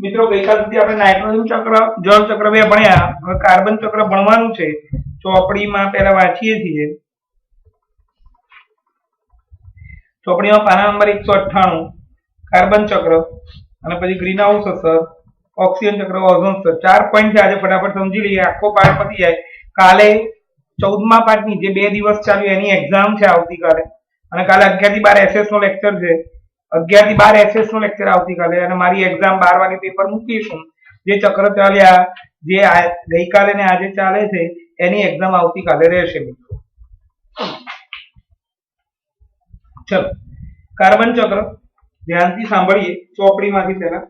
મિત્રો ગઈકાલ સુધી આપણે નાઇટ્રોજન ચક્ર જળ ચક્ર બે ભણ્યા, હવે કાર્બન ચક્ર ભણવાનું છે। ચોપડીમાં પહેલા વાંચીએ છીએ। ચોપડીમાં પાના નંબર 198 કાર્બન ચક્ર અને પછી ગ્રીન હાઉસ અસર, ઓક્સિજન ચક્ર, ઓઝોન સ્તર, 4 પોઈન્ટ છે। આજે ફટાફટ સમજી લઈએ, આખો પાઠ પતી જાય। કાલે 14મા પાઠની જે 2 દિવસ ચાલ્યું એની એક્ઝામ છે આવતીકાલે, અને કાલે 11 થી 12 એસએસ નો લેક્ચર છે। 11 થી 12 એસએસ નો લેક્ચર આવતીકાલે, અને મારી એક્ઝામ 12 વાગે પેપર મૂકીશું। જે ચક્ર ચાલ્યા, જે ગઈકાલે ને આજે ચાલે છે એની એક્ઝામ આવતીકાલે રહેશે મિત્રો। ચલો કાર્બન ચક્ર ધ્યાનથી સાંભળીએ ચોપડીમાંથી પહેલા।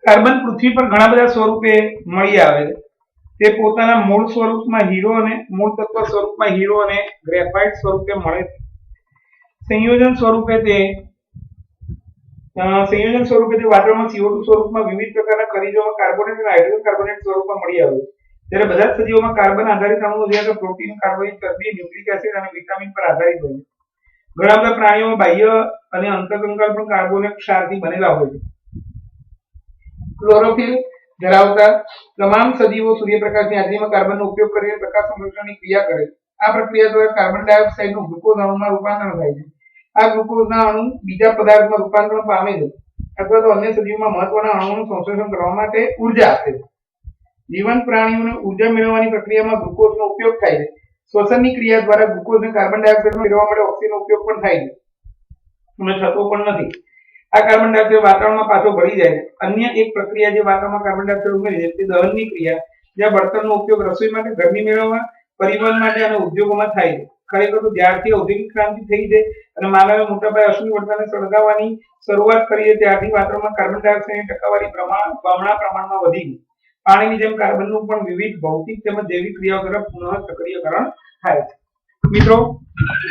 કાર્બન પૃથ્વી પર ઘણા બધા સ્વરૂપે મળી આવે છે। તે પોતાના મૂળ સ્વરૂપમાં હીરો અને મૂળ તત્વ સ્વરૂપમાં હીરો અને ગ્રેફાઇટ સ્વરૂપે મળે છે। સંયોજન સ્વરૂપે તે વાતાવરણમાં CO2 સ્વરૂપમાં વિવિધ પ્રકારના ખનિજોમાં કાર્બોનેટ અને હાઇડ્રોજન કાર્બોનેટ સ્વરૂપમાં મળી આવે છે। ત્યારે બધા જ સજીવોમાં કાર્બન આધારિત અણુઓ જેવા કે પ્રોટીન, કાર્બોહાઈડ્રેટ, ચરબી, ન્યુક્લિક એસિડ અને વિટામિન પર આધારિત હોય છે। ઘણા બધા પ્રાણીઓમાં બાહ્ય અને અંતઃકંકાલ પણ કાર્બોનેટ ક્ષારથી બનેલા હોય છે। ક્લોરોફિલ ધરાવતા તમામ સજીવો સૂર્યપ્રકાશની હાજરીમાં કાર્બનનો ઉપયોગ કરીને પ્રકાશ સંશ્લેષણની ક્રિયા કરે છે। આ પ્રક્રિયા દ્વારા કાર્બન ડાયોક્સાઇડનું ગ્લુકોઝ અણુમાં રૂપાંતરણ થાય છે। આ ગ્લુકોઝના અણુ બીજા પદાર્થમાં રૂપાંતરણ પામે છે અથવા તો અન્ય સજીવોમાં મહત્વના અણુઓનું સંશ્લેષણ કરવા માટે ઉર્જા આપે છે। જીવંત પ્રાણીઓને ઉર્જા મેળવવાની પ્રક્રિયામાં ગ્લુકોઝનો ઉપયોગ થાય છે। શ્વસનની ક્રિયા દ્વારા ગ્લુકોઝને કાર્બન ડાયોક્સાઇડમાં ફેરવવા માટે ઓક્સિજનનો ઉપયોગ પણ થાય છે, અને થતો પણ નથી। આ કાર્બન ડાયોક્સાઇડ વાતાવરણમાં પાછો ભળી જાય છે। અન્ય એક પ્રક્રિયા જે વાતાવરણમાં કાર્બન ડાયોક્સાઇડ ઉમેરી છે તે દહનની ક્રિયા, જ્યાં બળતણનો ઉપયોગ રસોઈ માટે, ગરમી મેળવવા, પરિવહન માટે અને ઉદ્યોગોમાં થાય છે। ખરેખર તો જ્યારથી ઔદ્યોગિક ક્રાંતિ થઈ છે અને માનવે મોટા પાયે અશ્મિ વર્તનને સળગાવવાની શરૂઆત કરી છે, ત્યારથી વાતાવરણમાં કાર્બન ડાયોક્સાઇડની ટકાવારી બમણા પ્રમાણમાં વધી ગઈ। પાણીની જેમ કાર્બનનું પણ વિવિધ ભૌતિક તેમજ જૈવિક ક્રિયાઓ તરફ પુનઃ સક્રિયકરણ થાય છે। મિત્રો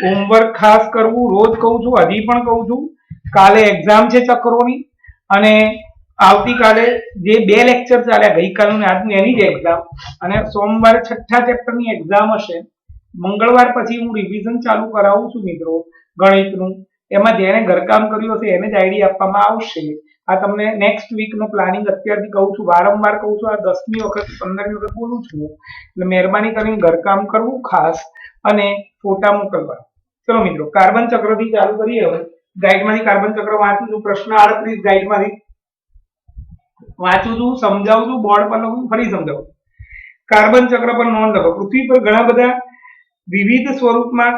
હોમવર્ક ખાસ કરવું, રોજ કહું છું, હજી પણ કહું છું। કાલે એક્ઝામ છે ચક્રોની, અને આવતીકાલે જે 2 લેક્ચર ચાલ્યા ગઈકાલનું આજનું એની જ એક્ઝામ, અને સોમવારે 6થા ચેપ્ટરની એક્ઝામ હશે। મંગળવાર પછી હું રિવિઝન ચાલુ કરાવું છું મિત્રો ગણિતનું। એમાં જેને ઘરકામ કર્યું હશે એને જ આઈડી આપવામાં આવશે। આ તમને નેક્સ્ટ વીકનું પ્લાનિંગ અત્યારથી કહું છું, વારંવાર કહું છું, આ 10મી વખત 15મી વખત બોલું છું, એટલે મહેરબાની કરીને ઘરકામ કરવું ખાસ, અને ફોટા મોકલવા। ચલો મિત્રો કાર્બન ચક્રથી ચાલુ કરીએ। હવે ગાઈડમાંથી કાર્બન ચક્ર વાંચું છું, પ્રશ્ન 38 ગાઈડમાંથી વાંચું છું, સમજાવું છું, બોર્ડ પર લખું, ફરી સમજાવું। કાર્બન ચક્ર પર નોંધ લખો। પૃથ્વી પર ઘણા બધા વિવિધ સ્વરૂપમાં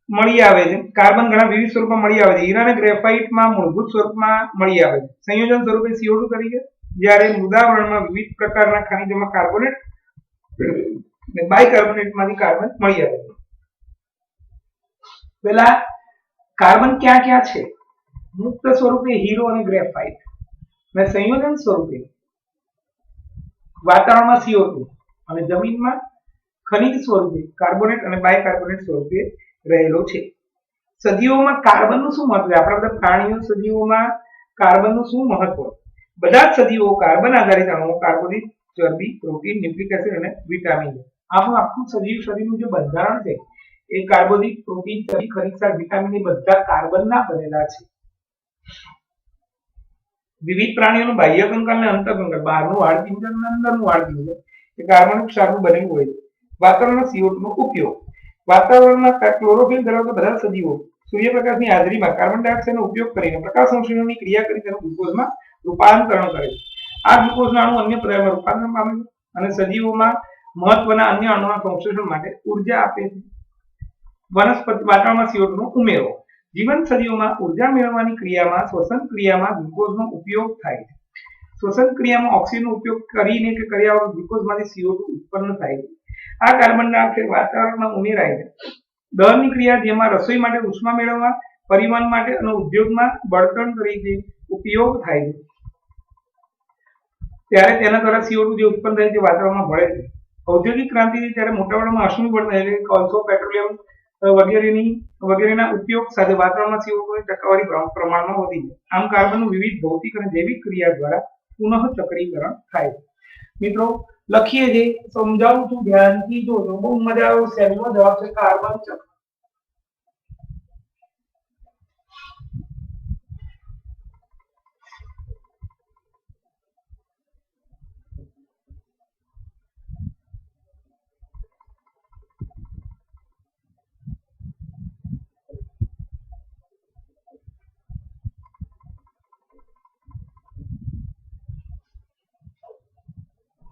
મળી આવે છે। કાર્બન ઘણા વિવિધ સ્વરૂપમાં મળી આવે છે। હીરા અને ગ્રેફાઇટમાં મૂળભૂત સ્વરૂપમાં મળી આવે છે। સંયોજન સ્વરૂપે CO2 તરીકે, જ્યારે મૃદાવરણમાં વિવિધ પ્રકારના ખનિજોમાં કાર્બોનેટ અને બાયકાર્બોનેટમાંથી કાર્બન મળી આવે છે। પેલા કાર્બન ક્યાં ક્યાં છે? મુક્ત સ્વરૂપે હીરો અને ગ્રેફાઇટ, અને સંયોજન સ્વરૂપે વાતાવરણમાં CO2, અને જમીનમાં ખનિજ સ્વરૂપે કાર્બોનેટ અને બાયકાર્બોનેટ સ્વરૂપે રહેલો છે। સજીવોમાં કાર્બનનું શું મહત્વ છે? આપણા બધા પ્રાણીઓ સજીવોમાં કાર્બનનું શું મહત્વ? બધા જ સજીવો કાર્બન આધારિત અણુઓ, કાર્બોદિત, ચરબી, પ્રોટીન, ન્યુક્લિક એસિડ અને વિટામિન, આપણું આખું સજીવ શરીરનું જે બંધારણ છે એ કાર્બોદિત, પ્રોટીન, ચરબી, ખનિજ, વિટામિન એ બધા કાર્બનના બનેલા છે। વિવિધ પ્રાણીઓનું બાહ્ય કંકાલ અને અંતઃકંકાલ, બહારનું વાળપિંજર અને અંદરનું વાળપિંજર એ કાર્બન ક્ષારનું બનેલું હોય છે। વાતાવરણમાં CO2 નો ઉપયોગ, વાતાવરણમાં ક્લોરોફિલ ધરાવતા બધા સજીવો સૂર્યપ્રકાશની હાજરીમાં કાર્બન ડાયોક્સાઇડનો ઉપયોગ કરીને પ્રકાશ સંશ્લેષણની ક્રિયા કરી તેનું ગ્લુકોઝમાં રૂપાંતરણ કરે છે। આ ગ્લુકોઝના અણુ અન્ય પદાર્થમાં રૂપાંતરણ પામે છે અને સજીવોમાં મહત્વના અન્ય અણુઓના સંશ્લેષણ માટે ઉર્જા આપે છે। વનસ્પતિ વાતાવરણમાં CO2 નો ઉમેરો, જીવંત સજીવોમાં ઉર્જા મેળવવાની ક્રિયામાં શ્વસન ક્રિયામાં ગ્લુકોઝનો ઉપયોગ થાય છે। શ્વસન ક્રિયામાં ઓક્સિજનનો ઉપયોગ કરીને કે કર્યા વગર ગ્લુકોઝમાંથી CO2 ઉત્પન્ન થાય છે। આ કાર્બન ડાયોક્સાઇડ વાતાવરણમાં ઉમેરાય છે। દહનની ક્રિયા, જેમાં રસોઈ માટે ઉષ્મા મેળવવા, પરિવહન માટે અને ઉદ્યોગમાં બળતણ તરીકે ઉપયોગ થાય છે, ત્યારે તેના દ્વારા CO2 જે ઉત્પન્ન થાય છે વાતાવરણમાં ભળે છે। ઔદ્યોગિક ક્રાંતિથી ત્યારે મોટા પ્રમાણમાં અશ્મિ વર્તન એટલે કોલસો, પેટ્રોલિયમ વગેરેના ઉપયોગ સાથે વાતાવરણમાં CO2 ની ટકાવારી પ્રમાણમાં વધી છે. આમ કાર્બનનું વિવિધ ભૌતિક અને જૈવિક ક્રિયા દ્વારા પુનઃચક્રીકરણ થાય છે. મિત્રો લખીએ જે સમજાવું છું ધ્યાનથી જોજો, બહુ મજા આવે. સહેલો જવાબ છે કાર્બન ચક્ર.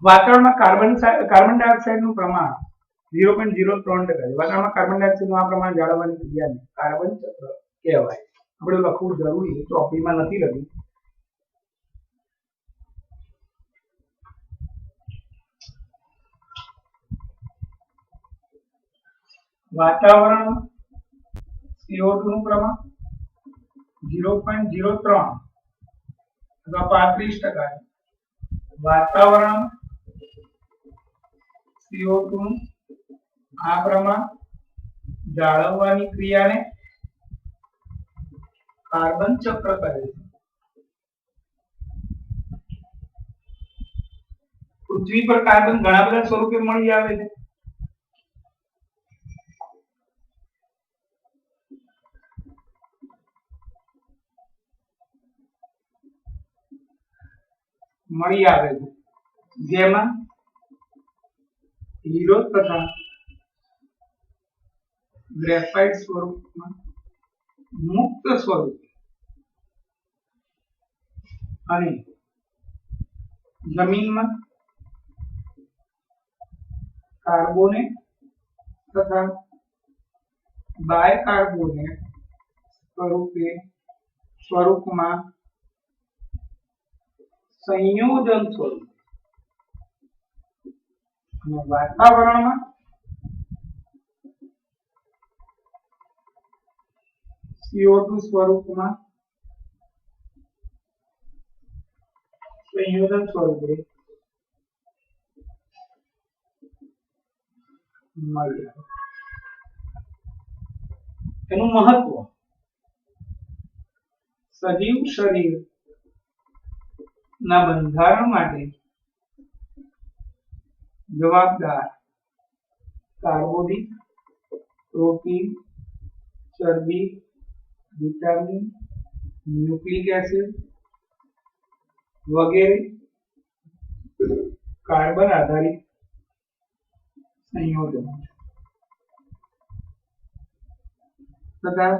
વાતાવરણમાં કાર્બન ડાયોક્સાઇડનું પ્રમાણ 0.03% છે. વાતાવરણમાં કાર્બન ડાયોક્સાઇડનું આ પ્રમાણ જાળવવાની ક્રિયાને કાર્બન ચક્ર કહેવાય. આપણે લખવું જરૂરી છે, ચોપડીમાં નથી લખ્યું. વાતાવરણ CO2 નું પ્રમાણ 0.03 અથવા 35%. વાતાવરણ CO2 નું આ પ્રમાણ જાળવવાની ક્રિયાને કાર્બન ચક્ર કહે છે. પૃથ્વી પર કાર્બન ઘણા બધા સ્વરૂપે મળી આવે છે. જેમાં હીરો તથા ગ્રેફાઇટ સ્વરૂપમાં મુક્ત સ્વરૂપે અને જમીનમાં કાર્બોનેટ તથા બાયકાર્બોનેટ સ્વરૂપમાં સંયોજન સ્વરૂપ અને વાતાવરણમાં CO2 સ્વરૂપમાં સંયોજન સ્વરૂપે મળી આવે. એનું મહત્વ: સજીવ શરીર ના બંધારણ માટે જવાબદાર કાર્બોદિત, પ્રોટીન, ચરબી, વિટામિન, ન્યુક્લિક એસિડ વગેરે કાર્બન આધારિત સંયોજનો તથા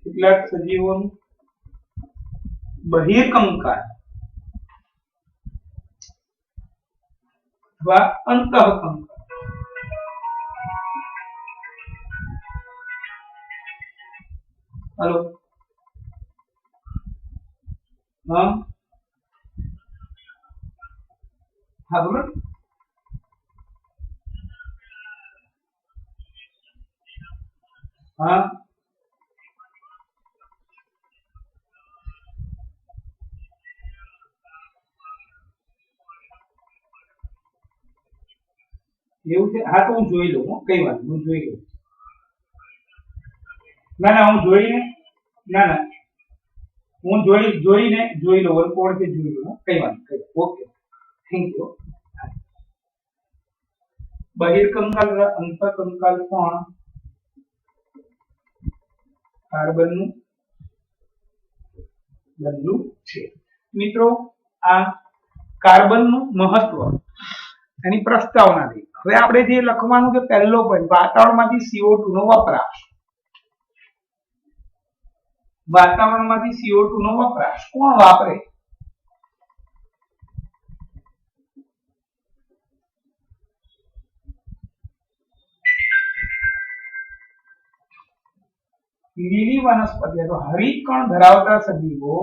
કેટલાક સજીવોનું બહિર્કંકાલ અથવા અંતઃકંકાલ हेलो हाँ हाँ बोलो हाँ એવું છે. હા તો હું જોઈ લઉં, કઈ વાત હું જોઈ લઉં. ના હું જોઈને હું જોઈ લઉં કોણથી જોઈ લઉં, કઈ વાત કઈ. Okay, thank you. બહિર્કંકાલ અંતઃકંકાલ પણ કાર્બનનું બનેલું છે. મિત્રો આ કાર્બનનું મહત્વ, એની પ્રસ્તાવના થઈ. હવે આપણે જે લખવાનું છે પહેલો પોઈન્ટ, વાતાવરણમાંથી CO2 નો વપરાશ. વાતાવરણમાંથી CO2 નો વપરાશ કોણ વાપરે? લીલી વનસ્પતિ તો હરિતકણ ધરાવતા સજીવો,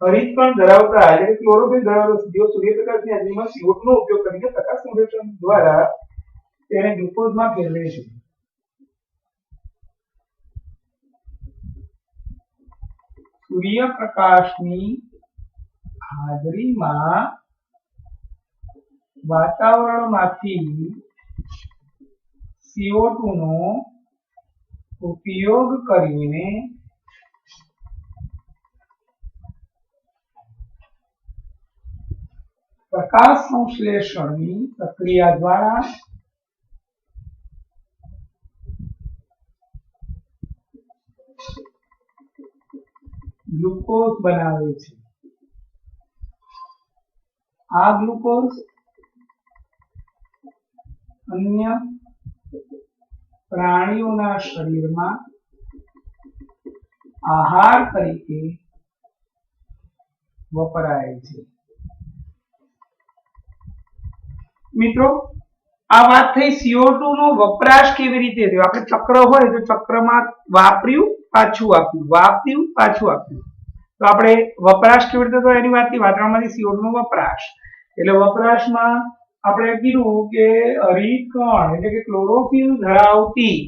હરિતકણ ધરાવતા એટલે ક્લોરોફિલ ધરાવતા સજીવો સૂર્યપ્રકાશની હાજરીમાં CO2 નો ઉપયોગ કરીને પ્રકાશ સંશ્લેષણ દ્વારા તેને ગ્લુકોઝમાં ફેરવે છે. સૂર્યપ્રકાશની હાજરીમાં વાતાવરણમાંથી CO2 નો ઉપયોગ કરીને પ્રકાશ સંશ્લેષણની પ્રક્રિયા દ્વારા ગ્લુકોઝ બનાવે છે। આ ગ્લુકોઝ અન્ય પ્રાણીઓના શરીરમાં આહાર તરીકે વપરાય છે। મિત્રો, આ વાત થઈ CO2 નો વપરાશ કેવી રીતે થયો। આપણે ચક્ર હોય તો ચક્રમાં વાપર્યું પાછું આપ્યું, વાપર્યું પાછું આપ્યું, તો આપણે વપરાશ કેવી રીતે થયો એની વાત થઈ। વાતાવરણમાંથી CO2 નો વપરાશ, એટલે વપરાશમાં આપણે કીધું કે હરિતકણ એટલે કે ક્લોરોફિલ ધરાવતી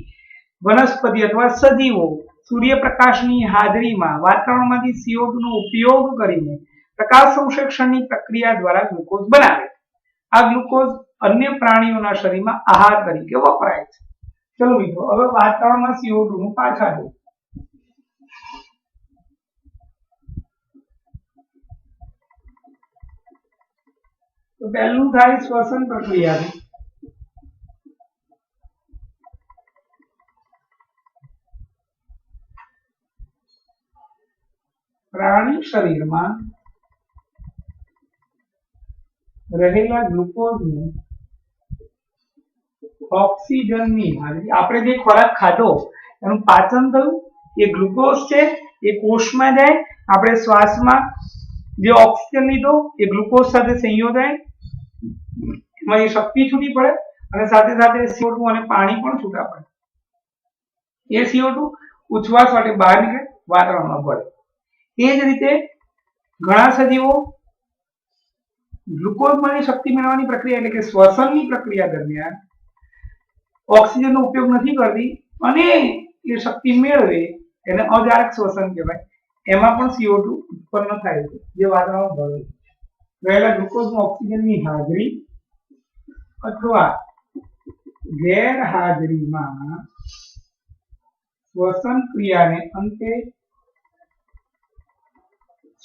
વનસ્પતિ અથવા સજીવો સૂર્યપ્રકાશની હાજરીમાં વાતાવરણમાંથી CO2 નો ઉપયોગ કરીને પ્રકાશ સંશ્લેષણની પ્રક્રિયા દ્વારા ગ્લુકોઝ બનાવે। આ ગ્લુકોઝ અન્ય પ્રાણીઓના શરીરમાં આહાર તરીકે વપરાય છે। ચલો મિત્રો, હવે વાતાવરણમાં CO2 નું પાછા જોઈએ। તો પહેલું થાય શ્વસન પ્રક્રિયા। પ્રાણી શરીરમાં રહેલા ગ્લુકોઝને ઓક્સિજનની હાજરી, આપણે જે ખોરાક ખાધો એનું પાચન થયું, એ ગ્લુકોઝ છે એ કોષમાં જાય, આપણે શ્વાસમાં જે ઓક્સિજન લીધો એ ગ્લુકોઝ સાથે સંયોજાય, એમાં એ શક્તિ છૂટી પડે અને સાથે સાથે CO2 અને પાણી પણ છૂટા પડે। એ CO2 ઉચ્છવાસ માટે બહાર નીકળે, વાતાવરણમાં ભળે। એ જ રીતે ઘણા સજીવો ગ્લુકોઝમાંથી શક્તિ મેળવવાની પ્રક્રિયા એટલે કે શ્વસનની પ્રક્રિયા દરમિયાન ઓક્સિજનનો ઉપયોગ નથી કરતી અને એ શક્તિ મેળવે એને અજારક શ્વસન કહેવાય। એમાં પણ CO2 ઉત્પન્ન થાય છે જે વાતાવરણમાં ભળે છે। રહેલા ગ્લુકોઝમાં ઓક્સિજનની હાજરી અથવા ગેરહાજરીમાં શ્વસન ક્રિયાને અંતે,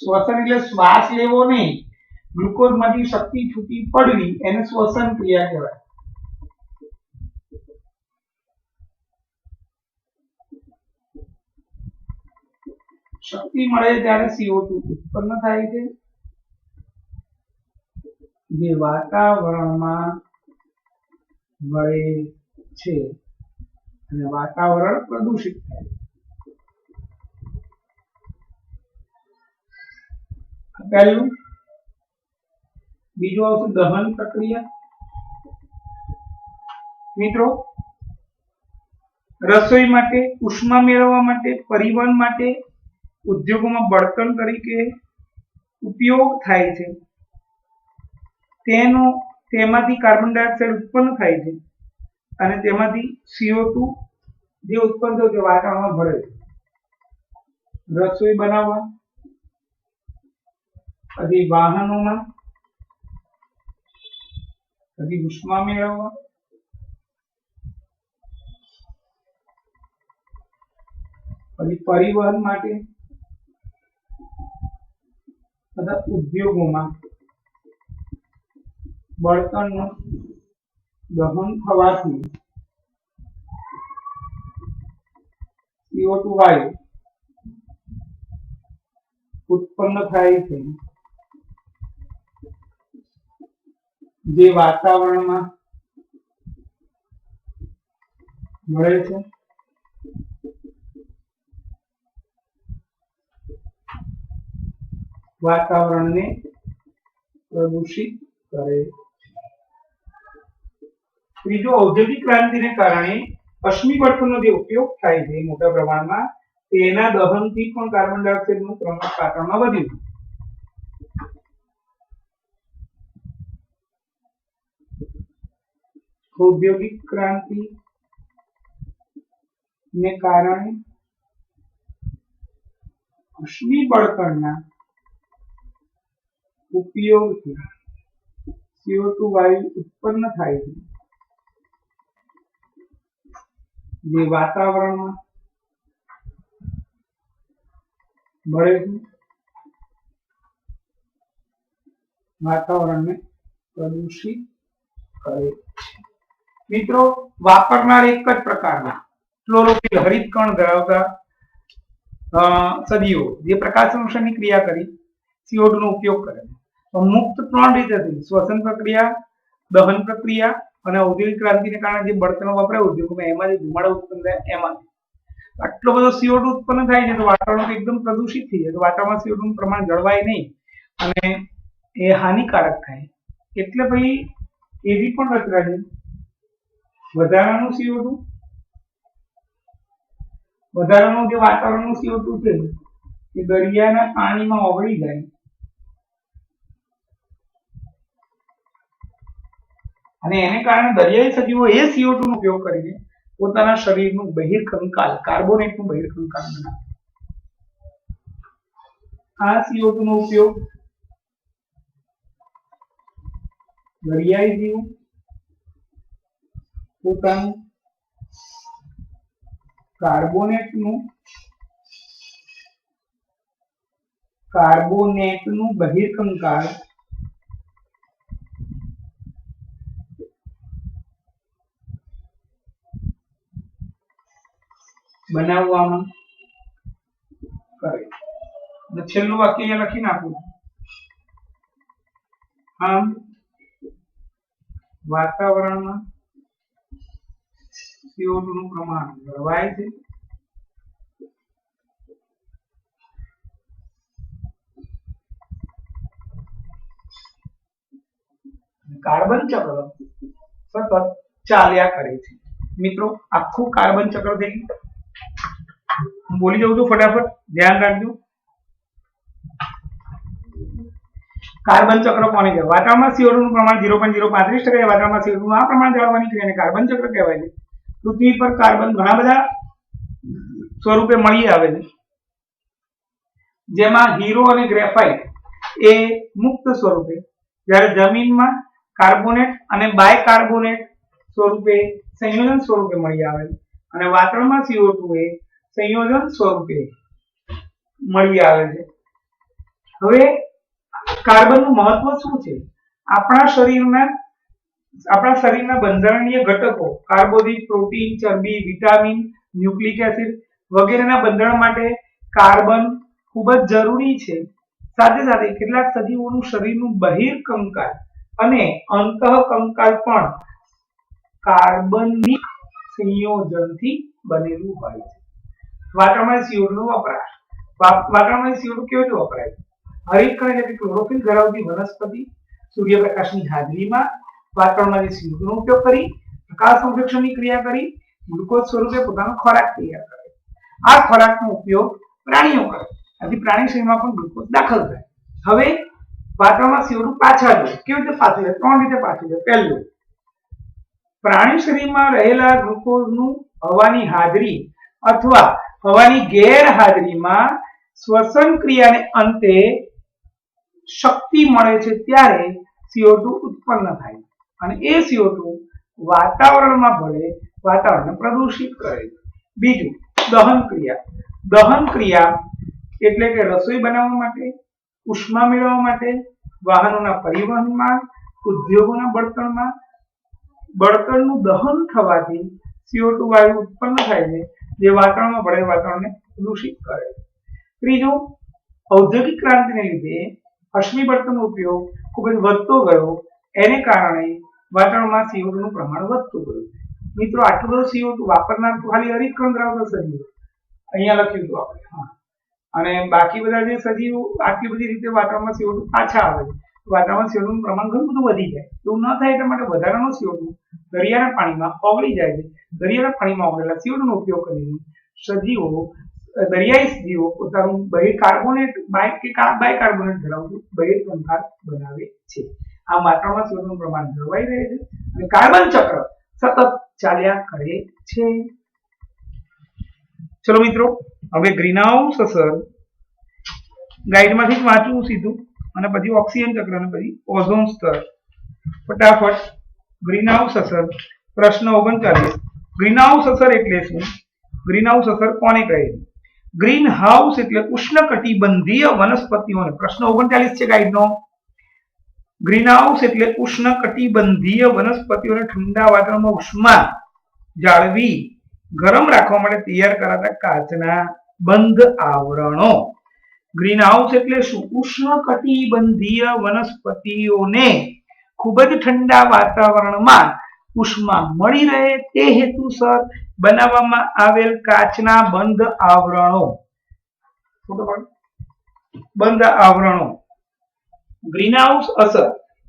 શ્વસન એટલે શ્વાસ લેવો નહીં, ગ્લુકોઝમાંથી શક્તિ છૂટી પડવી એને શ્વસન ક્રિયા કહેવાય। શક્તિ મળે ત્યારે CO2 ઉત્પન્ન થાય છે જે વાતાવરણમાં ભળે છે અને વાતાવરણ પ્રદૂષિત થાય છે। પહેલું, બીજું આવશે દહન પ્રક્રિયા। મિત્રો, રસોઈ માટે, ઉષ્મા મેળવવા માટે, પરિવહન માટે, ઉદ્યોગોમાં બળતણ તરીકે ઉપયોગ થાય છે। તેમાંથી કાર્બન ડાયોક્સાઇડ ઉત્પન્ન થાય છે અને તેમાંથી CO2 જે ઉત્પન્ન થયો તે વાતાવરણમાં ભળે છે। રસોઈ બનાવવા, પછી વાહનોમાં, પછી ઉષ્મા મેળવવા, પછી પરિવહન માટે તથા ઉદ્યોગોમાં બળતણનું દહન થવાથી CO2 વાયુ ઉત્પન્ન થાય છે જે વાતાવરણમાં મળે છે। વાતાવરણને પ્રદૂષિત કરે છે। ત્રીજો, ઔદ્યોગિક ક્રાંતિને કારણે અશ્મિ બળતણનો જે ઉપયોગ થાય છે મોટા પ્રમાણમાં, તેના દહનથી પણ કાર્બન ડાયોક્સાઇડનું પ્રમાણ વાતાવરણમાં વધ્યું। ઔદ્યોગિક ક્રાંતિ ને કારણે અશ્મિ બળતણના ઉપયોગથી CO2 વાયુ ઉત્પન્ન થાય છે જે વાતાવરણમાં ભળે છે, વાતાવરણને પ્રદૂષિત કરે છે। મિત્રો, વાપરનાર એક જ પ્રકારના ક્લોરોફિલ હરિતકણ ધરાવતા સદીઓ જે પ્રકાશ સંશ્લેષણની ક્રિયા કરી CO2 નો ઉપયોગ કરે છે। તો મુક્ત ત્રણ રીતે થઈ: શ્વસન પ્રક્રિયા, દહન પ્રક્રિયા અને ઔદ્યોગિક ક્રાંતિને કારણે જે બળતણો વપરાય ઉદ્યોગમાં એમાંથી ધુમાડો ઉત્પન્ન થાય એમાંથી આટલો બધો CO2 ઉત્પન્ન થાય છે તો વાતાવરણ એકદમ પ્રદૂષિત થઈ જાય, તો વાતાવરણમાં CO2 નું પ્રમાણ જળવાય નહીં અને એ હાનિકારક થાય। એટલે ભાઈ એવી પણ રચના છે વધારાનું CO2, વધારાનું જે વાતાવરણનું CO2 છે એ દરિયાના પાણીમાં ઓગળી જાય અને એને કારણે દરિયાઈ સજીવો એ CO2 નો ઉપયોગ કરીને પોતાના શરીરનું બહિર્કંકાલ, કાર્બોનેટનું બહિર્કંકાલ બનાવે। આ CO2 નો ઉપયોગ દરિયાઈ જીવ પોતાનું કાર્બોનેટનું બહિર્કંકાલ બનાવવામાં કરે। અને છેલ્લું વાક્ય અહીંયા લખી નાખું, આમ વાતાવરણમાં CO2 નું પ્રમાણ જળવાય છે કાર્બન ચક્ર સતત ચાલ્યા કરે છે। મિત્રો, આખું કાર્બન ચક્ર થઈ ગયું। હું બોલી જાઉં છું ફટાફટ, ધ્યાન રાખજો। કાર્બન ચક્ર કોને કહેવાય? વાતાવરણમાં CO2 નું પ્રમાણ 0.035% વાતાવરણમાં CO2 નું આ પ્રમાણ જાળવવાની ક્રિયાને કાર્બન ચક્ર કહેવાય છે। પૃથ્વી પર કાર્બન ઘણા બધા સ્વરૂપે મળી આવે છે, જેમાં હીરો અને ગ્રેફાઇટ એ મુક્ત સ્વરૂપે, જ્યારે જમીનમાં કાર્બોનેટ અને બાયકાર્બોનેટ સ્વરૂપે સંયોજન સ્વરૂપે મળી આવે છે અને વાતાવરણમાં CO2 એ સંયોજન સ્વરૂપે મળી આવે છે। હવે કાર્બનનું મહત્વ શું છે? આપણા શરીરના બંધારણીય ઘટકો કાર્બોદિત, પ્રોટીન, ચરબી, વિટામિન, ન્યુક્લિક એસિડ વગેરેના બંધારણ માટે કાર્બન ખૂબ જ જરૂરી છે। સાથે સાથે કેટલાક સજીવોનું શરીરનું બહિર્કંકાલ અને અંતઃકંકાલ પણ કાર્બનિક સંયોજનથી બનેલું હોય છે। વાતાવરણમાં CO2 નો વપરાશ, વાતાવરણમાં CO2 કેવી રીતે વપરાય છે? હરિતકણ એટલે કે ક્લોરોફિલ ધરાવતી વનસ્પતિ સૂર્યપ્રકાશની હાજરીમાં વાતાવરણમાં CO2 નો ઉપયોગ કરી પ્રકાશ સંશ્લેષણની ક્રિયા કરી ગ્લુકોઝ સ્વરૂપે પોતાનો ખોરાક તૈયાર કરે। આ ખોરાકનો ઉપયોગ પ્રાણીઓ કરે, આથી પ્રાણી શરીરમાં પણ ગ્લુકોઝ દાખલ થાય। હવે વાતાવરણમાં CO2 પાછા જાય, કેવી રીતે પાછું જાય? ત્રણ રીતે પાછું જાય। પહેલું, પ્રાણી શરીરમાં રહેલા ગ્લુકોઝનું હવાની હાજરી અથવા હવાની ગેરહાજરીમાં શ્વસન ક્રિયાને અંતે શક્તિ મળે છે ત્યારે CO2 ઉત્પન્ન થાય અને એ CO2 વાતાવરણમાં ભળે, વાતાવરણને પ્રદૂષિત કરે। બીજું, દહન ક્રિયા। દહન ક્રિયા એટલે કે રસોઈ બનાવવા માટે, ઉષ્મા મેળવવા માટે, વાહનોના પરિવહનમાં, ઉદ્યોગોના બળતણમાં બળતણનું દહન થવાથી CO2 વાયુ ઉત્પન્ન થાય છે જે વાતાવરણમાં ભળે, વાતાવરણને પ્રદૂષિત કરે છે। ત્રીજું, ઔદ્યોગિક ક્રાંતિને લીધે અશ્મિ બળતણનો ઉપયોગ ખૂબ જ વધતો ગયો, એને કારણે વાતાવરણમાં CO2 નું પ્રમાણ વધતું ગયું। મિત્રો, આટલું બધું CO2 વાપરનાર તો ખાલી હરિતકણ ધરાવતા સજીવો અહીંયા લખ્યું હતું આપણે, હા, અને બાકી બધા જે સજીવો આટલી બધી રીતે વાતાવરણમાં CO2 પાછા આવે છે, વાતાવરણમાં CO2 નું પ્રમાણ ઘણું બધું વધી જાય। એવું ન થાય એટલા માટે વધારાનો CO2 દરિયાના પાણીમાં ઓગળી જાય છે। દરિયાના પાણીમાં ઓગળેલા CO2 નો ઉપયોગ કરીને સજીવો, દરિયાઈ સજીવો પોતાનું બાયકાર્બોનેટ ધરાવતું બહિર્કંકાલ બનાવે છે। આ વાતાવરણમાં CO2 નું પ્રમાણ જળવાઈ રહે છે અને કાર્બન ચક્ર સતત ચાલ્યા કરે છે। ચલો મિત્રો, હવે ગ્રીનહાઉસ અસર ગાઈડમાંથી જ વાંચવું સીધું અને પછી ઓક્સિજન ચક્ર અને પછી ઓઝોન સ્તર फटाफट ग्रीन हाउस असर प्रश्न 39 ग्रीन हाउस असर એટલે શું ગ્રીન હાઉસ અસર કોને કહે છે ગ્રીન હાઉસ એટલે ઉષ્ણકટિબંધીય વનસ્પતિઓને પ્રશ્ન 39 છે ગાઈડ નો ગ્રીન હાઉસ એટલે ઉષ્ણકટિબંધીય વનસ્પતિઓને ઠંડા વાતાવરણમાં ઉષ્મા જાળવી ગરમ રાખવા માટે તૈયાર કરાતા કાચના બંધ આવરણો ગ્રીન હાઉસ એટલે શું ઉષ્ણકટિબંધીય વનસ્પતિઓને ખૂબ જ ઠંડા વાતાવરણમાં ઉષ્મા મળી રહે તે હેતુસર બનાવવામાં આવેલ કાચના બંધ આવરણો ગ્રીનહાઉસ અસર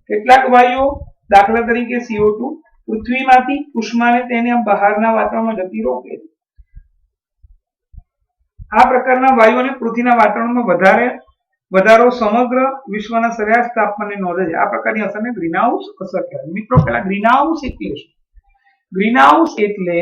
કેટલાક વાયુઓ દાખલા તરીકે CO2 પૃથ્વીમાંથી ઉષ્માને તેને બહારના વાતાવરણમાં જતી રોકે છે આ પ્રકારના વાયુઓને પૃથ્વીના વાતાવરણમાં વધારો સમગ્ર વિશ્વના સરેરાશ તાપમાનને નોંધે છે આ પ્રકારની અસરને ગ્રીનહાઉસ અસર કહેવાય મિત્રો પહેલા ગ્રીનહાઉસ એટલે શું ગ્રીનહાઉસ એટલે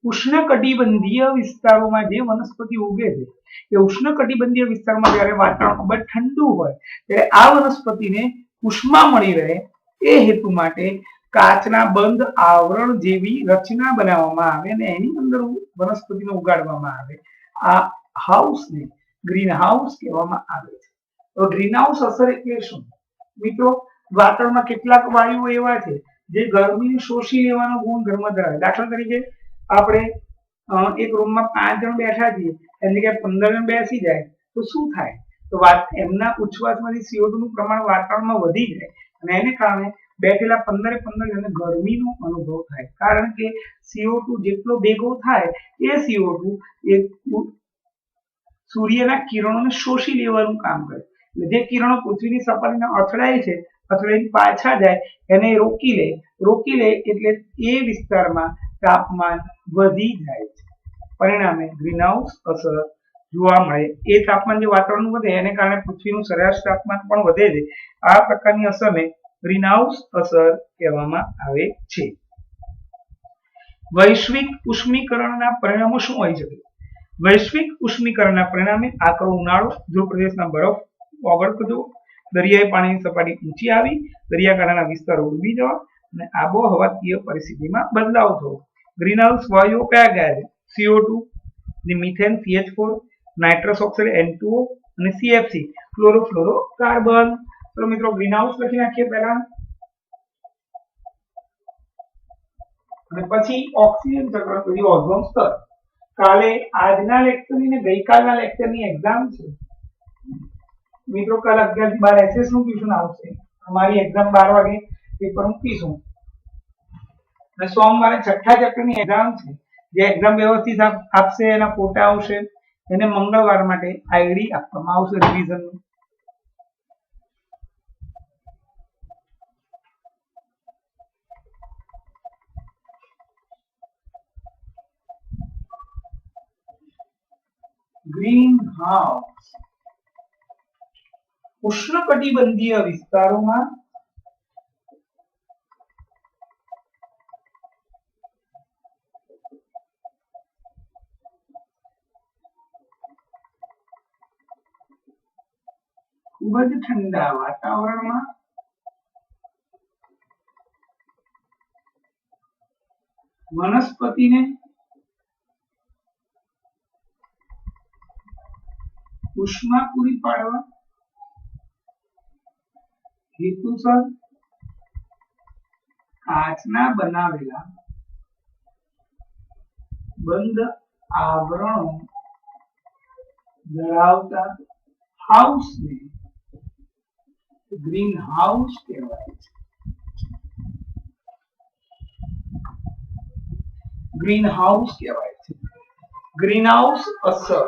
ઉષ્ણકટિબંધીય વિસ્તારોમાં જે વનસ્પતિ ઉગે છે એ ઉષ્ણકટિબંધીય વિસ્તારમાં જ્યારે વાતાવરણ ખૂબ જ ઠંડુ હોય ત્યારે આ વનસ્પતિને ઉષ્મા મળી રહે એ હેતુ માટે કાચના બંધ આવરણ જેવી રચના બનાવવામાં આવે અને એની અંદર વનસ્પતિને ઉગાડવામાં આવે આ હાઉસને ગ્રીન હાઉસ કહેવામાં આવે છે તો ગ્રીન હાઉસ અસર એટલે શું મિત્રો વાતાવરણમાં કેટલાક વાયુઓ એવા છે જે ગરમીને શોષી લેવાનો ગુણધર્મ ધરાવે દાખલા તરીકે આપણે એક રૂમમાં 5 જણ બેઠા છીએ એની જગ્યાએ 15 જણ બેસી જાય તો શું થાય તો એમના ઉચ્છવાસમાંથી CO2 નું પ્રમાણ વાતાવરણમાં વધી જાય અને એને કારણે બેઠેલા 15 જણને ગરમીનો અનુભવ થાય કારણ કે CO2 જેટલો ભેગો થાય એ CO2 એ સૂર્યના કિરણોને શોષી લેવાનું કામ કરે એટલે જે કિરણો પૃથ્વીની સપાટીને અથડાય છે અથડાઈને પાછા જાય એને રોકી લે એટલે એ વિસ્તારમાં તાપમાન વધી જાય છે પરિણામે ગ્રીનહાઉસ અસર જોવા મળે એ તાપમાન જે વાતાવરણ વધે એને કારણે પૃથ્વીનું સરેરાશ તાપમાન પણ વધે છે આ પ્રકારની અસરને ગ્રીનહાઉસ અસર કહેવામાં આવે છે વૈશ્વિક ઉષ્મીકરણના પરિણામો શું હોઈ શકે વૈશ્વિક ઉષ્મીકરણના પરિણામે આકરો ઉનાળો ધ્રુવ પ્રદેશના બરફ ઓગળતો દરિયાઈ પાણીની સપાટી ઊંચી આવી દરિયાકાંઠાના વિસ્તારો ડૂબી જવા અને આબોહવાકીય પરિસ્થિતિમાં બદલાવ થવો ગ્રીનહાઉસ વાયુઓ કયા કયા છે CO2 methane CH4 nitrous oxide N2O અને CFC ક્લોરોફ્લોરોકાર્બન તો મિત્રો ગ્રીનહાઉસ લખી નાખીએ પહેલા અને પછી ઓક્સિજન ચક્ર પછી ઓઝોન સ્તર કાલે આજના લેક્ચરની ને ગઈકાલના લેક્ચરની એક્ઝામ છે મિત્રો કાલ 11 થી 12 એસએસ નું ટ્યુશન આવશે અમારી એક્ઝામ 12 વાગે પેપર મૂકીશું અને સોમવારે છઠ્ઠા ચેપ્ટરની એક્ઝામ છે જે એક્ઝામ વ્યવસ્થિત આપશે એના ફોટા આવશે એને મંગળવાર માટે આઈડી આપવામાં આવશે રિવિઝનનું ગ્રીન હાઉસ ઉષ્ણકટિબંધીય વિસ્તારોમાં ખૂબ જ ઠંડા વાતાવરણમાં વનસ્પતિને ઉષ્મા પૂરી પાડવા હેતુસર કાચના બનાવેલા બંધ આવરણો ધરાવતા હાઉસને ગ્રીન હાઉસ કહેવાય છે ગ્રીન હાઉસ કહેવાય છે ગ્રીન હાઉસ અસર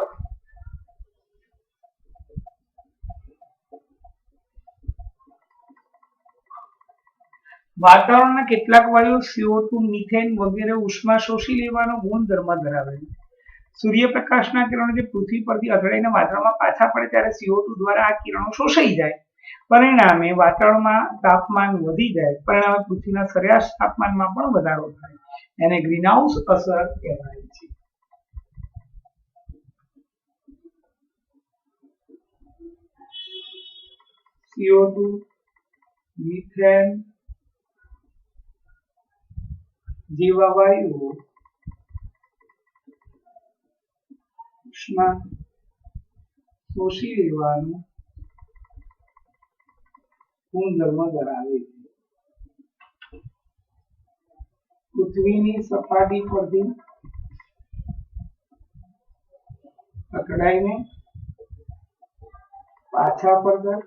વાતાવરણના કેટલાક વાયુઓ CO2 મિથેન વગેરે ઉષ્મા શોષી લેવાનો ગુણધર્મ ધરાવે છે સૂર્યપ્રકાશના કિરણો જે પૃથ્વી પરથી અથડાઈને વાતાવરણમાં પાછા પડે ત્યારે CO2 દ્વારા આ કિરણો શોષાઈ જાય પરિણામે વાતાવરણમાં તાપમાન વધી જાય પરિણામે પૃથ્વીના સરેરાશ તાપમાનમાં પણ વધારો થાય એને ગ્રીનહાઉસ અસર કહેવાય છે CO2 મિથેન જેવા વાયુઓ ઉષ્મા શોષી લેવાનું ગુણધર્મ ધરાવે છે. પૃથ્વીની સપાટી પરથી પકડાઈને પાછા ફરતા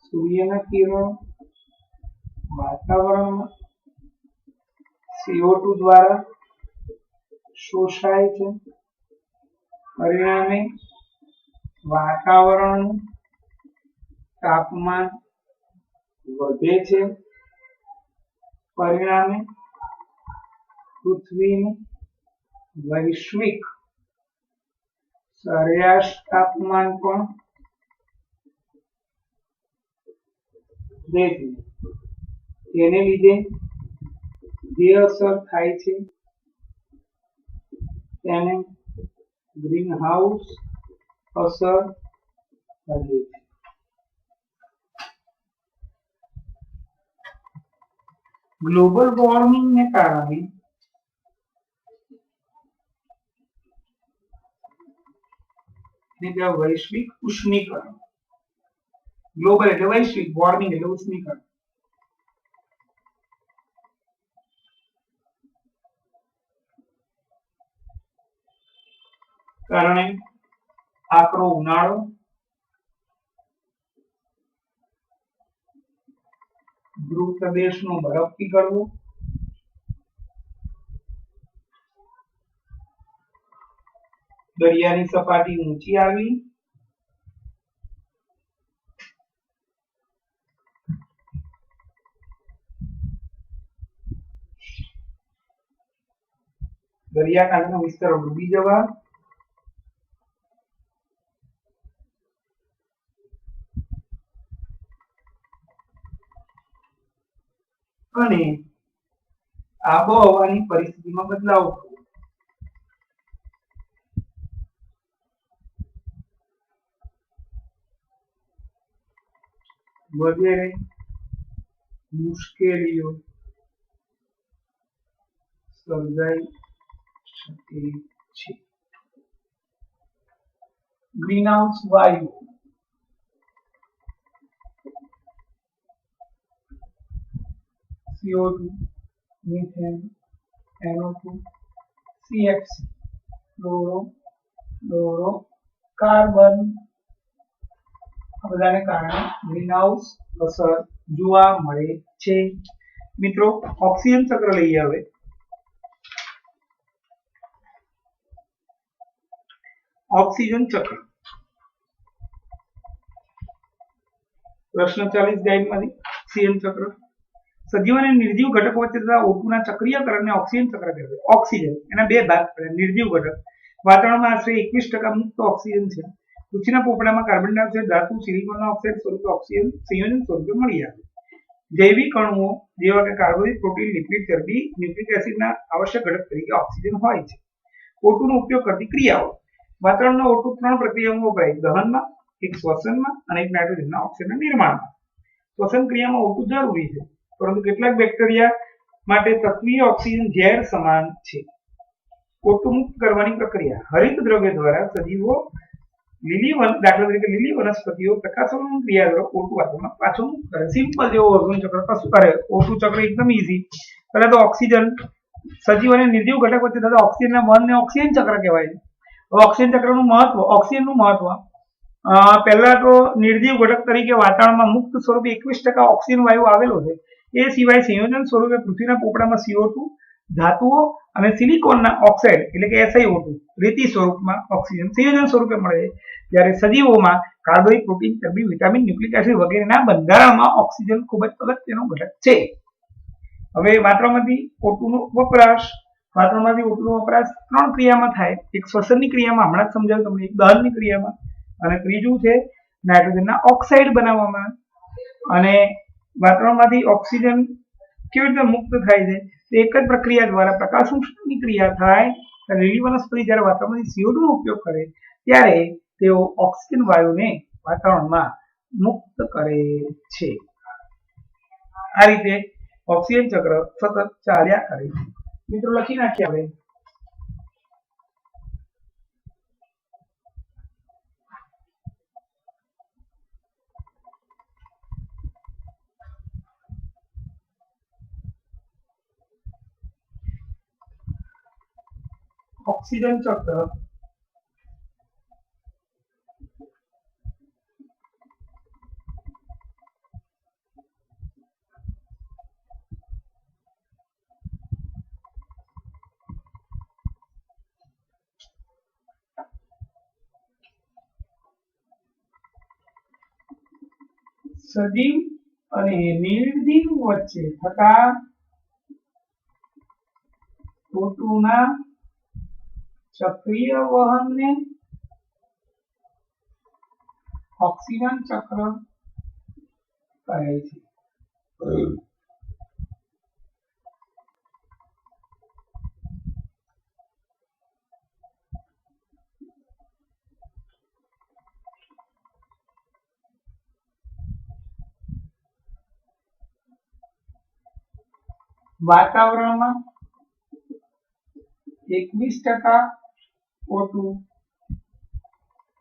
સૂર્યના કિરણો વાતાવરણમાં CO2 દ્વારા શોષાય છે. પરિણામે વાતાવરણનું તાપમાન વધે છે. પરિણામે પૃથ્વીનું વૈશ્વિક સરેરાશ તાપમાન પણ વધે છે. તેને લીધે જે અસર થાય છે તેને ગ્રીન હાઉસ અસર કહે છે. ગ્લોબલ વોર્મિંગ ને કારણે વૈશ્વિક ઉષ્મીકરણ, ગ્લોબલ એટલે વૈશ્વિક, વોર્મિંગ એટલે ઉષ્મીકરણ, કારણે આકરો ઉનાળો, ધ્રુવ પ્રદેશનો બરફ પીગળવો, દરિયાની સપાટી ઊંચી આવી, દરિયાકાંઠાના વિસ્તારો ડૂબી જવા, અને આબોહવાની પરિસ્થિતિમાં બદલાવ થવો. વગેરે મુશ્કેલીઓ સર્જાઈ શકે છે. ગ્રીનહાઉસ વાયુ CO2, methane, NO2, CFC, ફ્લોરોકાર્બન આ બધાને કારણે ગ્રીનહાઉસ અસર જોવા મળે છે. મિત્રો ઓક્સિજન ચક્ર લઈએ. હવે ઓક્સિજન ચક્ર પ્રશ્ન 40 ગાઈડમાંથી ઓક્સિજન ચક્ર સજીવ અને નિર્જીવ ઘટકો વચ્ચે થતા O2 ના ચક્રીયકરણને ઓક્સિજન ચક્ર કહેવાય. ઓક્સિજન એના બે ભાગ પડે. નિર્જીવ ઘટક વાતાવરણમાં આશરે 21% મુક્ત ઓક્સિજન છે. પૃથ્વીના પોપડામાં કાર્બન ડાયોક્સાઇડ ધાતુ સિલિકોનના ઓક્સાઇડ સ્વરૂપે ઓક્સિજન સંયોજન સ્વરૂપે મળી આવે. જૈવિક અણુઓ જેવા કે કાર્બોદિત, પ્રોટીન, લિપિડ, ચરબી, ન્યુક્લિક એસિડના આવશ્યક ઘટક તરીકે ઓક્સિજન હોય છે. O2 નો ઉપયોગ કરતી ક્રિયાઓ વાતાવરણમાં O2 ત્રણ પ્રક્રિયામાં વપરાય: દહનમાં, એક શ્વસનમાં અને એક નાઇટ્રોજનના ઓક્સાઇડના નિર્માણમાં. શ્વસન ક્રિયામાં O2 જરૂરી છે, પરંતુ કેટલાક બેક્ટેરિયા માટે તત્વીય ઓક્સિજન ઝેર સમાન છે. O2 મુક્ત કરવાની પ્રક્રિયા હરિત દ્રવ્ય દ્વારા સજીવો દાખલા તરીકે લીલી વનસ્પતિઓ પ્રકાશનની ક્રિયા દ્વારા O2 વાતાવરણમાં પાછો મુક્ત કરે. સિમ્પલ જેવો ઓઝોન ચક્ર કશું કરે. O2 ચક્ર એકદમ ઈઝી. પહેલા તો ઓક્સિજન સજીવ અને નિર્જીવ ઘટક વચ્ચે થતા ઓક્સિજનના બંધને ઓક્સિજન ચક્ર કહેવાય છે. હવે ઓક્સિજન ચક્રનું મહત્વ, ઓક્સિજનનું મહત્વ પહેલા તો નિર્જીવ ઘટક તરીકે વાતાવરણમાં મુક્ત સ્વરૂપે 21% ઓક્સિજન વાયુ આવેલો છે. એ સિવાય સંયોજન સ્વરૂપે પૃથ્વીના પોપડામાં CO2, ધાતુઓ અને સિલિકોનના ઓક્સાઇડ એટલે કે SiO2 રેતી સ્વરૂપમાં ઓક્સિજન સંયોજન સ્વરૂપે મળે છે. જ્યારે સજીવોમાં કાર્બોદિત, પ્રોટીન, ચરબી, વિટામિન, ન્યુક્લિક એસિડ વગેરેના બંધારણમાં ઓક્સિજન ખૂબ જ અગત્યનો ઘટક છે. હવે વાતાવરણમાંથી O2 નો વપરાશ ત્રણ ક્રિયામાં થાય. એક શ્વસનની ક્રિયામાં, હમણાં જ સમજાવ્યું તમને, એક દહનની ક્રિયામાં, અને ત્રીજું છે નાઇટ્રોજનના ઓક્સાઇડ બનાવવામાં. અને વાતાવરણમાંથી ઓક્સિજન કેવી રીતે મુક્ત થાય છે? એક જ પ્રક્રિયા દ્વારા પ્રકાશસંશ્લેષણની ક્રિયા થાય. લીલી વનસ્પતિ જ્યારે વાતાવરણમાંથી CO2 નો ઉપયોગ કરે ત્યારે તેઓ ઓક્સિજન વાયુને વાતાવરણમાં મુક્ત કરે છે. આ રીતે ઓક્સિજન ચક્ર સતત ચાલ્યા કરે છે। મિત્રો લખી નાખીએ આપણે। ઓક્સિજન ચક્ર સજીવ અને નિર્જીવ વચ્ચે થતા O2ના ચક્રીય વહનને ઓક્સિજન ચક્ર કહે છે। વાતાવરણમાં 21% O2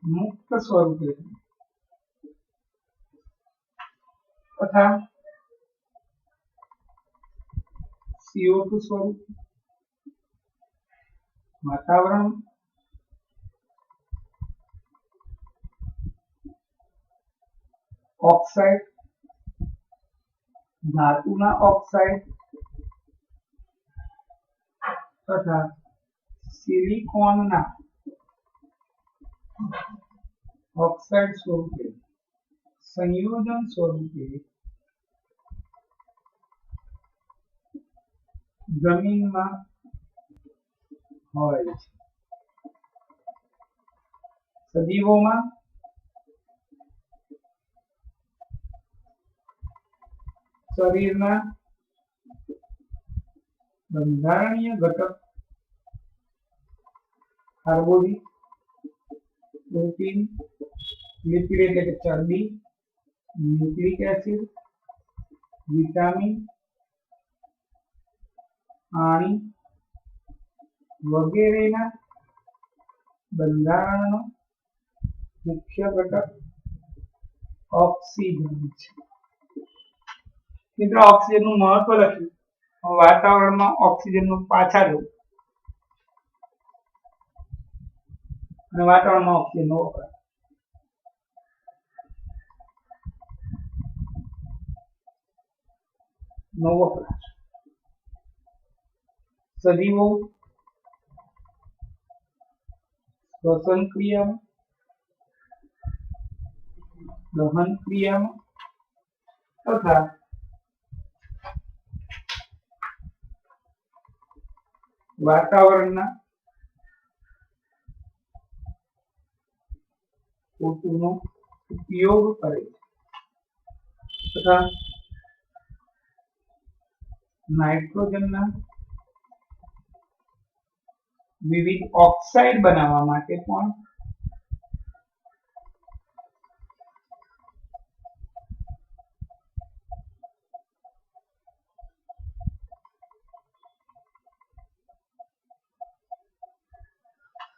મુક્ત સ્વરૂપે તથા CO2 સ્વરૂપ વાતાવરણ ઓક્સાઇડ ધાતુના ઓક્સાઇડ તથા સિલિકોનના ઓક્સાઇડ સ્વરૂપે સંયોજન સ્વરૂપે જમીનમાં હોય છે। સજીવોમાં શરીરના બંધારણીય ઘટક કાર્બોદિત પ્રોટીન લિપિડ એટલે કે ચરબી ન્યુક્લિક એસિડ વિટામિન પાણી વગેરેના બંધારણનો મુખ્ય ઘટક ઓક્સિજન છે। મિત્રો ઓક્સિજનનું મહત્વ લખ્યું। વાતાવરણમાં ઓક્સિજનનું પાછા જવું અને વાતાવરણમાં ઓક્સિજનનો વપરાશ। સજીવો શ્વસન ક્રિયામાં દહન ક્રિયામાં તથા વાતાવરણના O2નો ઉપયોગ કરે છે તથા નાઇટ્રોજનના વિવિધ ઓક્સાઇડ બનાવવા માટે પણ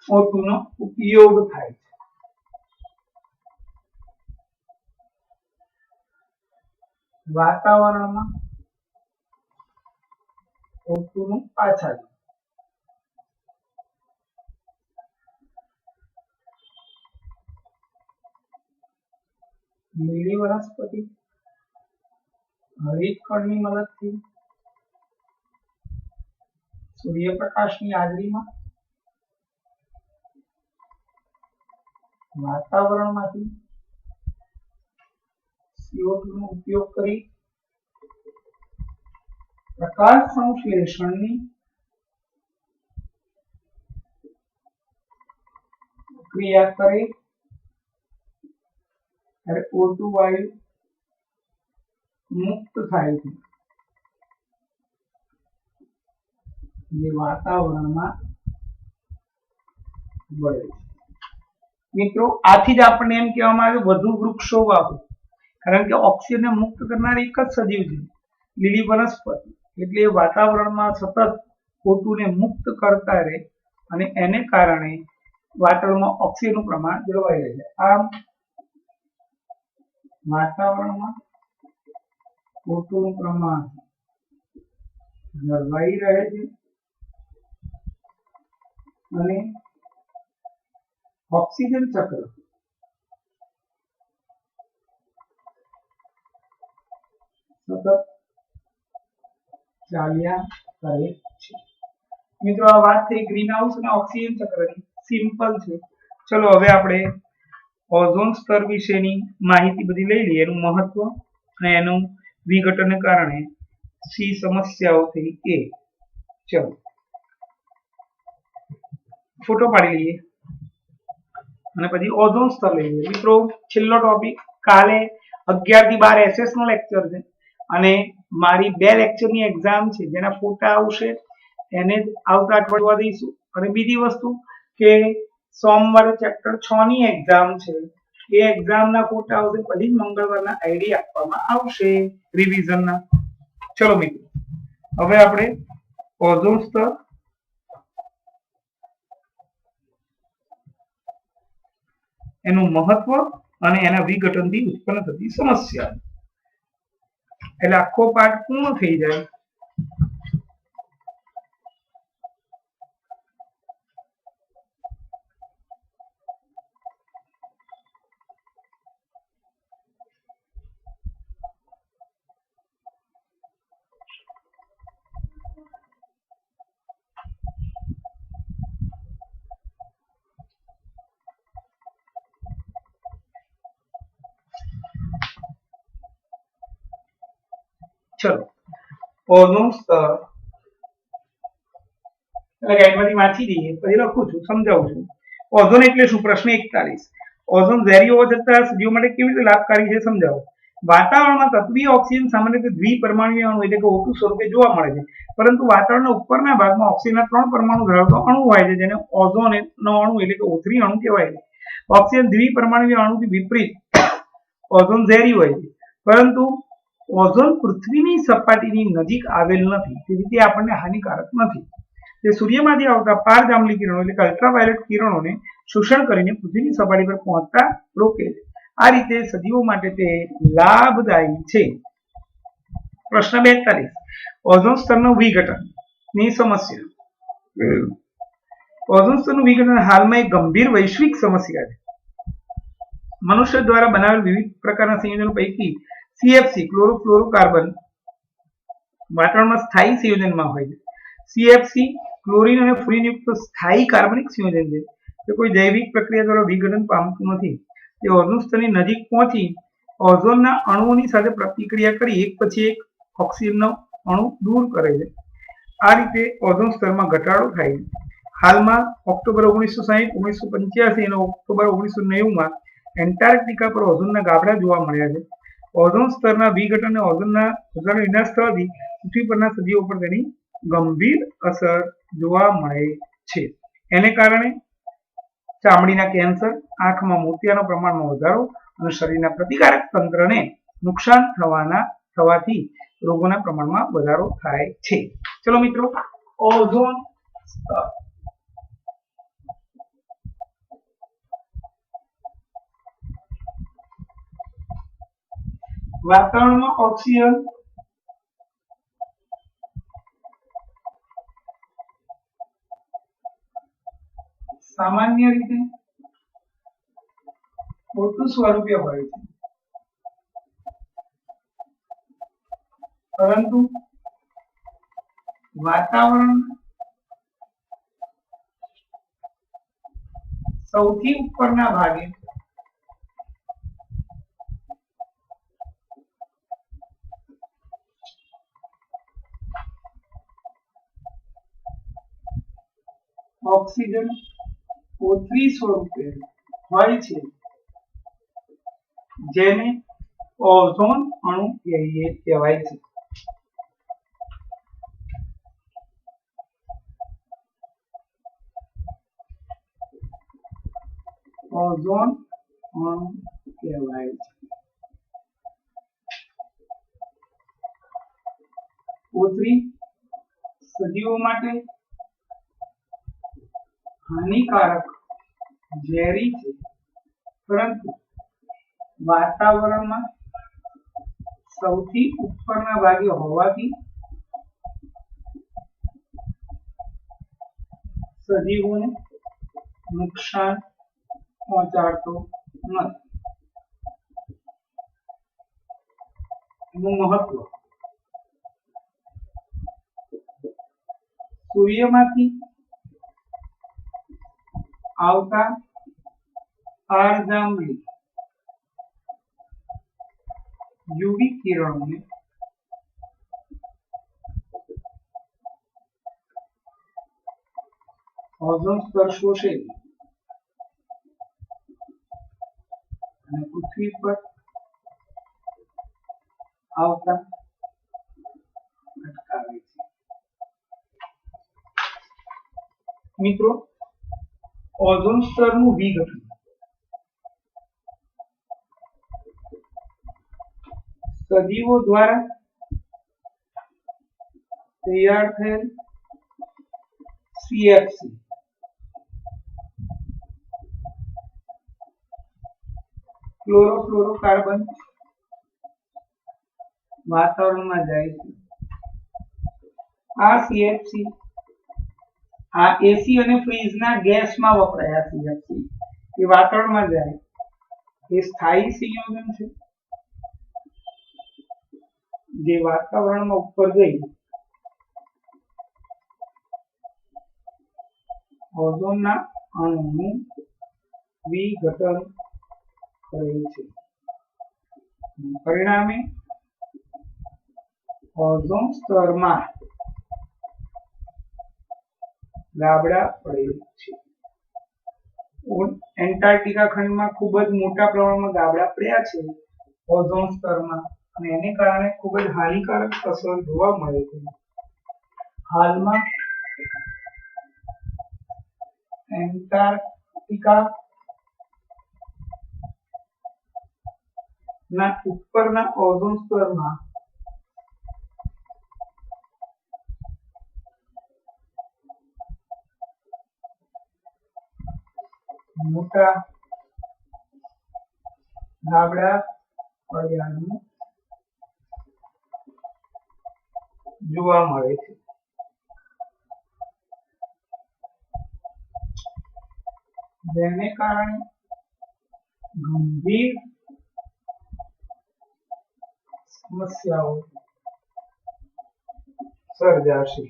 O2નો ઉપયોગ થાય છે। વાતાવરણમાં O2નું પાછા જવું લીલી વનસ્પતિ હરિતકણની મદદથી સૂર્યપ્રકાશની હાજરીમાં વાતાવરણમાંથી CO2નો ઉપયોગ કરી પ્રકાશ સંશ્લેષણની ક્રિયા કરે ત્યારે O2 વાયુ મુક્ત થાય છે જે વાતાવરણમાં વળે છે। મિત્રો આથી જ આપણને એમ કહેવામાં આવે વધુ વૃક્ષો વાવો, કારણ કે ઓક્સિજનને મુક્ત કરનાર એક જ સજીવ છે લીલી વનસ્પતિ એટલે વાતાવરણમાં સતત O2 ને મુક્ત કરતા રહે અને એને કારણે વાતાવરણમાં ઓક્સિજનનું પ્રમાણ જળવાઈ રહે છે. આમ વાતાવરણમાં O2 નું પ્રમાણ જળવાઈ રહે છે અને ઓક્સિજન ચક્ર સતત ચાલ્યા કરે છે. મિત્રો આ વાત થઈ ગ્રીન હાઉસ અને ઓક્સિજન ચક્રની. સિમ્પલ છે. ચલો હવે આપણે ઓઝોન સ્તર વિશેની માહિતી બધી લઈ લઈએ, એનું મહત્વ અને એનું વિઘટનને કારણે સી સમસ્યાઓ થઈ એ. ચલો ફોટો પાડી લઈએ અને પછી ઓઝોન સ્તર લઈ લઈએ. મિત્રો છેલ્લો ટોપિક કાલે 11 થી 12 એસએસ નો લેક્ચર છે અને મારી 2 લેક્ચરની એક્ઝામ છે જેના ફોટા આવશે એને આવતા અઠવાડિયા દઈશું. અને બીજી વસ્તુ કે સોમવારે ચેપ્ટર 6 ની એક્ઝામ છે, એ એક્ઝામના ફોટા આવશે, પછી મંગળવારના આઈડી આપવામાં આવશે રિવિઝનના. ચલો મિત્રો હવે આપણે ઓઝોન સ્તર, એનું મહત્વ અને એના વિઘટનથી ઉત્પન્ન થતી સમસ્યા, એટલે આખો પાઠ પૂર્ણ થઈ જાય. ચલો ઓઝોન સ્તર એટલે ગાઈડમાંથી વાંચી દઈએ, પછી લખું છું, સમજાવું છું. ઓઝોન એટલે શું? પ્રશ્ન 41. ઓઝોન ઝેરી હોવા છતાં સજીવો માટે કેવી રીતે લાભકારી છે સમજાવો. વાતાવરણમાં તત્વીય ઓક્સિજન સામાન્ય રીતે દ્વિપરમાણુય અણુ એટલે કે O2 સ્વરૂપે જોવા મળે છે, પરંતુ વાતાવરણના ઉપરના ભાગમાં ઓક્સિજનના 3 પરમાણુ ધરાવતો અણુ હોય છે જેને ઓઝોનનો અણુ એટલે કે O3 અણુ કહેવાય છે. ઓક્સિજન દ્વિપરમાણુય અણુથી વિપરીત ઓઝોન ઝેરી હોય છે, પરંતુ ઓઝોન પૃથ્વીની સપાટીની નજીક આવેલ નથી, તેથી તે આપણને હાનિકારક નથી. તે સૂર્યમાંથી આવતા પારજાંબલી કિરણો એટલે કે અલ્ટ્રાવાયોલેટ કિરણોને શોષણ કરીને પૃથ્વીની સપાટી પર પહોંચતા રોકે છે. આ રીતે સજીવો માટે તે લાભદાયી છે. પ્રશ્ન 42. ઓઝોન સ્તરનું વિઘટનની સમસ્યા. ઓઝોન સ્તરનું વિઘટન હાલમાં એક ગંભીર વૈશ્વિક સમસ્યા છે. મનુષ્ય દ્વારા બનાવેલ વિવિધ પ્રકારના સંયોજનો પૈકી CFC ક્લોરોફ્લોરોકાર્બન વાતાવરણમાં સ્થાયી સંયોજનમાં હોય છે. CFC ક્લોરીન અને ફ્લોરીન યુક્ત સ્થાયી કાર્બનિક સંયોજન છે. તે કોઈ જૈવિક પ્રક્રિયા દ્વારા વિઘટન પામતું નથી. તે ઓઝોન સ્તરની નજીક પહોંચી ઓઝોનના અણુઓની સાથે પ્રતિક્રિયા કરી એક પછી એક ઓક્સિજનનો અણુ દૂર કરે છે. આ રીતે ઓઝોન સ્તરમાં ઘટાડો થાય છે. હાલમાં ઓક્ટોબર 1960, 1985 અને ઓક્ટોબર 1990 એન્ટાર્કટિકા પર ઓઝોનના ગાબડા જોવા મળ્યા છે. ઓઝોન સ્તરના વિઘટન અને ઓઝોનના વિનાશ થવાથી પૃથ્વી પરના સજીવો પર તેની ગંભીર અસર જોવા મળે છે. એને કારણે ચામડીના કેન્સર, આંખમાં મોતિયાના પ્રમાણમાં વધારો અને શરીરના પ્રતિકારક તંત્રને નુકસાન થવાથી રોગોના પ્રમાણમાં વધારો થાય છે. ચલો મિત્રો, ઓઝોન સ્તર. વાતાવરણમાં ઓક્સિજન સામાન્ય રીતે O2 સ્વરૂપે હોય છે, પરંતુ વાતાવરણ સૌથી ઉપરના ભાગે ઓક્સિજન O3 સ્વરૂપે હોય છે, જેને ઓઝોન અણુ કહેવાય છે. ઓઝોન અણુ કહેવાય છે. O3 સજીવો માટે હાનિકારક ઝેરી છે, પરંતુ વાતાવરણમાં સૌથી ઉપરના ભાગે હોવાથી સજીવોને નુકસાન પહોંચાડતો નથી. એનું મહત્વ સૂર્યમાંથી આવતા પારજાંબલી યુવી કિરણોને ઓઝોન સ્તર શોષે અને પૃથ્વી પર આવતા અટકાવે છે. મિત્રો, ઓઝોન સ્તરનું વિઘટન સજીવો દ્વારા તૈયાર થયેલ CFC ક્લોરોફ્લોરોકાર્બન વાતાવરણમાં જાય છે. આ CFC આ એસી અને ફ્રીજના ગેસમાં વપરાય. CFC એ વાતાવરણમાં જાય એ સ્થાયી સંયોજન છે જે વાતાવરણમાં ઉપર ગઈ ઓઝોનના અણુનું વિઘટન કરે છે. પરિણામે ઓઝોન સ્તરમાં ગાબડા પડે છે. એન્ટાર્કટિકા ખંડમાં ખૂબ જ મોટા પ્રમાણમાં ગાબડા પડ્યા છે ઓઝોન સ્તરમાં, અને એને કારણે ખૂબ જ હાનિકારક અસર જોવા મળે છે. હાલમાં એન્ટાર્કટિકા ના ઉપરના ઓઝોન સ્તરમાં મોટા ગાબડા પડ્યાનું જોવા મળે છે. જેને કારણે ગંભીર સમસ્યાઓ સર્જાશે.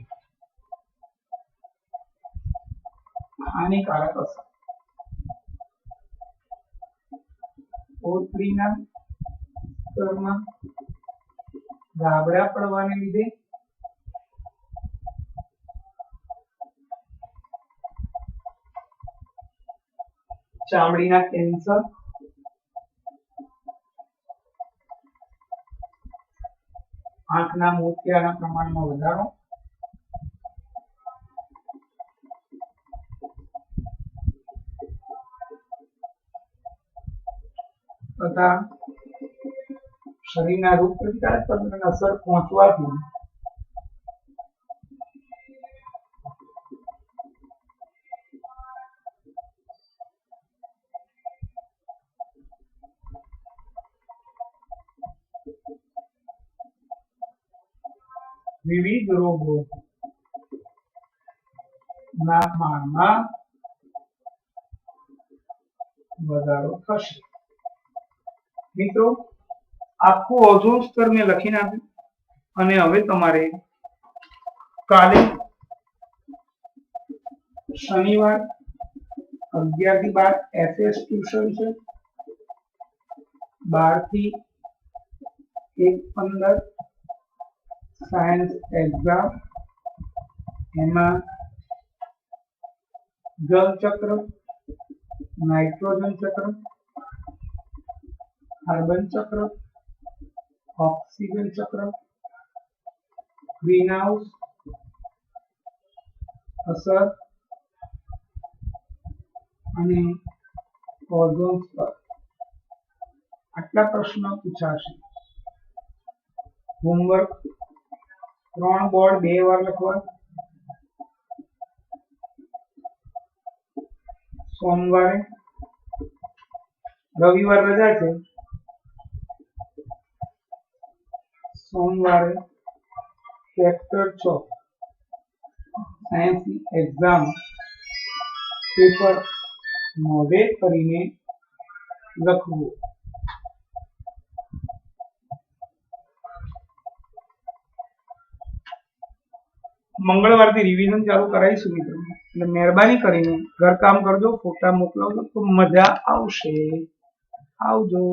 હાનિકારક અસર O3 ના સ્તરમાં ગાબડા પડવાને લીધે ચામડીના કેન્સર, આંખના મોતિયાના પ્રમાણમાં વધારો, તથા શરીરના રોગ પ્રતિકારક તંત્રને અસર પહોંચવાથી વિવિધ રોગો ના પ્રમાણમાં વધારો થશે. મિત્રો, આખું ઓઝોન સ્તર મેં લખીને આપ્યું, અને હવે તમારે કાલે શનિવાર 11 થી 12 SS ટ્યુશન છે, 12 થી 1:15 સાયન્સ એક્ઝામ. એમાં જલ ચક્ર, નાઇટ્રોજન ચક્ર, કાર્બન ચક્ર, ઓક્સિજન ચક્ર, ગ્રીનહાઉસ અસર અને ઓઝોન સ્તર, આટલા પ્રશ્નો પૂછાશે. હોમવર્ક 3 બોર્ડ 2 વાર લખવા. સોમવારે, રવિવાર રજા છે, સોમવારે ચેપ્ટર 6 સાયન્સની એક્ઝામ પેપર મોઢે કરીને લખવું. મંગળવારથી રિવિઝન ચાલુ કરાવીશું મિત્રો, એટલે મહેરબાની કરીને ઘર કામ કરજો, ફોટા મોકલાવજો તો મજા આવશે. આવજો.